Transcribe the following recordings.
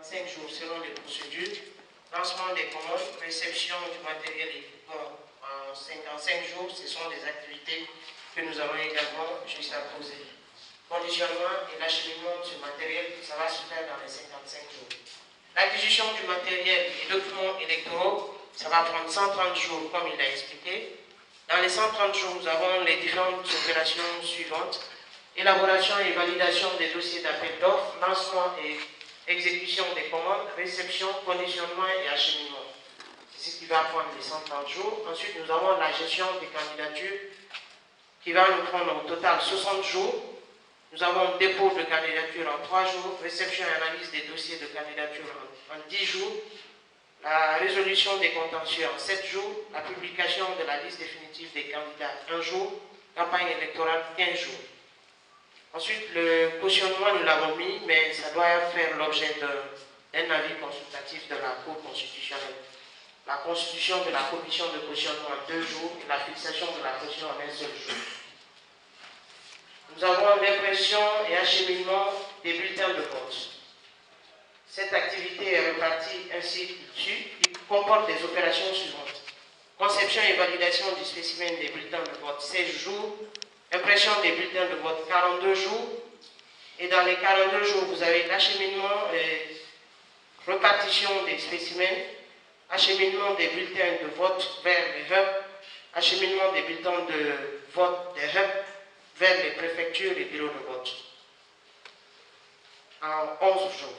5 jours selon les procédures, lancement des commandes, réception du matériel et équipement en 55 jours, ce sont des activités que nous avons également juste à poser. Conditionnement et l'acheminement de ce matériel, ça va se faire dans les 55 jours. L'acquisition du matériel et documents électoraux, ça va prendre 130 jours comme il l'a expliqué. Dans les 130 jours, nous avons les différentes opérations suivantes. Élaboration et validation des dossiers d'appel d'offres, lancement et exécution des commandes, réception, conditionnement et acheminement. C'est ce qui va prendre les 130 jours. Ensuite, nous avons la gestion des candidatures qui va nous prendre au total 60 jours. Nous avons dépôt de candidature en 3 jours, réception et analyse des dossiers de candidature en 10 jours, la résolution des contentieux en 7 jours, la publication de la liste définitive des candidats 1 jour, campagne électorale 15 jours. Ensuite, le cautionnement, nous l'avons mis, mais ça doit faire l'objet d'un avis consultatif de la Cour constitutionnelle. La constitution de la commission de cautionnement en 2 jours et la fixation de la caution en un seul jour. Nous avons l'impression et acheminement des bulletins de vote. Cette activité est répartie ainsi dessus. Il comporte des opérations suivantes. Conception et validation du spécimen des bulletins de vote 16 jours. Impression des bulletins de vote 42 jours. Et dans les 42 jours, vous avez l'acheminement et répartition des spécimens, acheminement des bulletins de vote vers les hubs, acheminement des bulletins de vote des hubs vers les préfectures et bureaux de vote en 11 jours.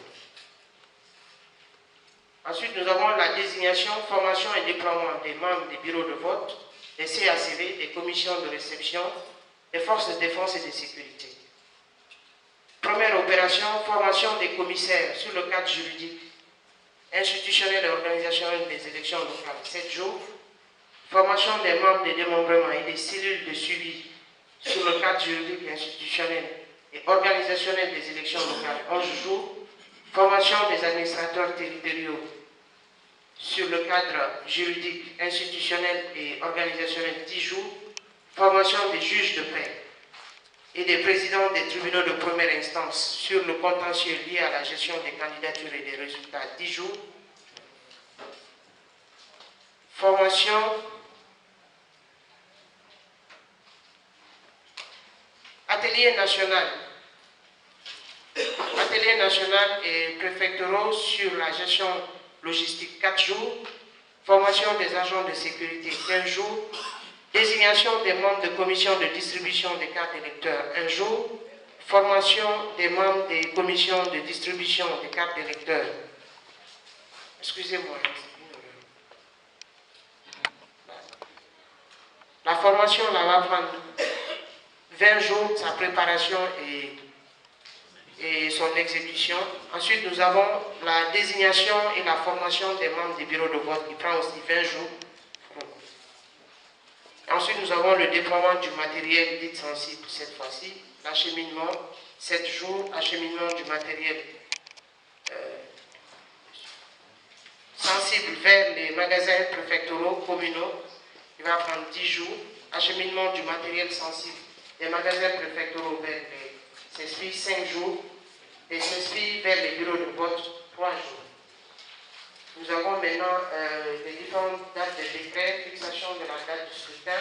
Ensuite, nous avons la désignation, formation et déploiement des membres des bureaux de vote, des CACV, des commissions de réception, des forces de défense et de sécurité. Première opération, formation des commissaires sur le cadre juridique, institutionnel et organisationnel des élections locales, 7 jours. Formation des membres des démembrements et des cellules de suivi sur le cadre juridique, institutionnel et organisationnel des élections locales, 11 jours. Formation des administrateurs territoriaux sur le cadre juridique, institutionnel et organisationnel, 10 jours. Formation des juges de paix et des présidents des tribunaux de première instance sur le contentieux lié à la gestion des candidatures et des résultats, 10 jours. Formation atelier national et préfectoraux sur la gestion logistique, 4 jours. Formation des agents de sécurité, 15 jours. Désignation des membres de commission de distribution des cartes électeurs, 1 jour. Formation des membres des commissions de distribution des cartes électeurs. Excusez-moi. La formation là, va prendre 20 jours, sa préparation et son exécution. Ensuite, nous avons la désignation et la formation des membres des bureaux de vote qui prend aussi 20 jours. Ensuite, nous avons le déploiement du matériel dit sensible cette fois-ci, l'acheminement, 7 jours, acheminement du matériel sensible vers les magasins préfectoraux, communaux, qui va prendre 10 jours, acheminement du matériel sensible des magasins préfectoraux vers les CESPI, 5 jours, et CESPI vers les bureaux de vote, 3 jours. Nous avons maintenant les différentes dates de décret, fixation de la date du scrutin.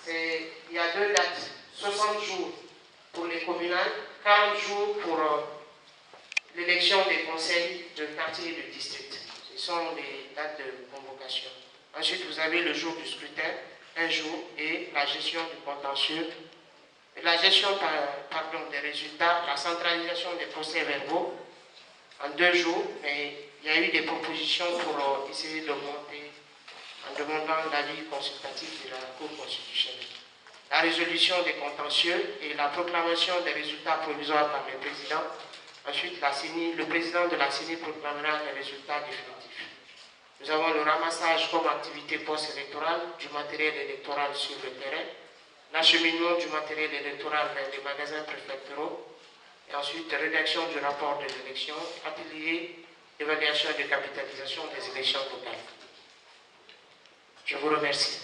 Il y a 2 dates, 60 jours pour les communales, 40 jours pour l'élection des conseils de quartier et de district. Ce sont les dates de convocation. Ensuite, vous avez le jour du scrutin, 1 jour, et la gestion du contentieux, la gestion des résultats, la centralisation des procès-verbaux en 2 jours, mais il y a eu des propositions pour essayer d'augmenter en demandant l'avis consultatif de la Cour constitutionnelle. La résolution des contentieux et la proclamation des résultats provisoires par le président. Ensuite, le président de la CENI proclamera les résultats définitifs. Nous avons le ramassage comme activité post-électorale du matériel électoral sur le terrain, l'acheminement du matériel électoral vers les magasins préfectoraux, et ensuite rédaction du rapport de l'élection, atelier d'évaluation et de capitalisation des élections locales. Je vous remercie.